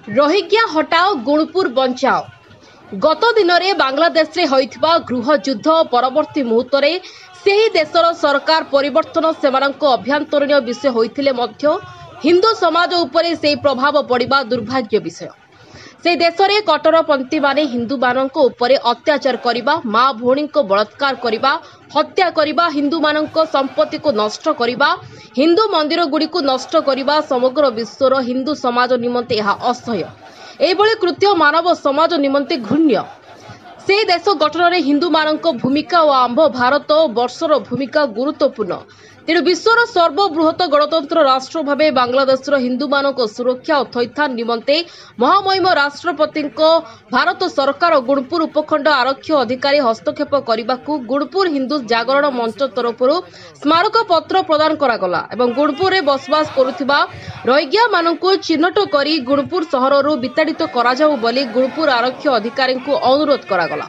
Rohingya हटाओ गुणपुर बंचाओ। गत दिन में बांग्लादेश रे होइथिबा गृह युद्ध परवर्ती मुहूर्त में सेही देशर सरकार परिवर्तन सेमानक अभ्यंतरीण विषय होइथिले मध्य हिंदू समाज उपरे से प्रभाव पड़िबा दुर्भाग्य विषय। से देश में कट्टरपंथी माने हिंदू मानक उपरे अत्याचार करिबा, माँ भौणी को बलात्कार करिबा, हत्या करिबा, हिंदू मानक संपत्ति को नष्ट करिबा, हिंदू मंदिर गुड़ी को नष्ट करिबा समग्र विश्वर हिंदू समाज निमंते यह असह्य। एभली कृत्य मानव समाज निमंते घृण्य। से देश गठन में हिंदू मानक भूमिका और आंभ भारत वर्षर भूमिका गुरुत्वपूर्ण। तेणु विश्वर सर्वबृहत गणतंत्र राष्ट्र भावे बांग्लादेश हिंदू मानक सुरक्षा और थैथान निमंते महामहिम राष्ट्रपति भारत सरकार गुणपुर उपखंड आरक्षी अधिकारी हस्तक्षेप करने को गुणपुर हिंदू जागरण मंच तरफ स्मारक पत्र प्रदान करागला एवं गुणपुर में बसवास करुथिबा रोहिंग्या मानक चिन्हट कर गुणपुर सहर विताड़ित कराजाऊ बोली गुणपुर आरक्षी अधिकारी को अनुरोध करागला।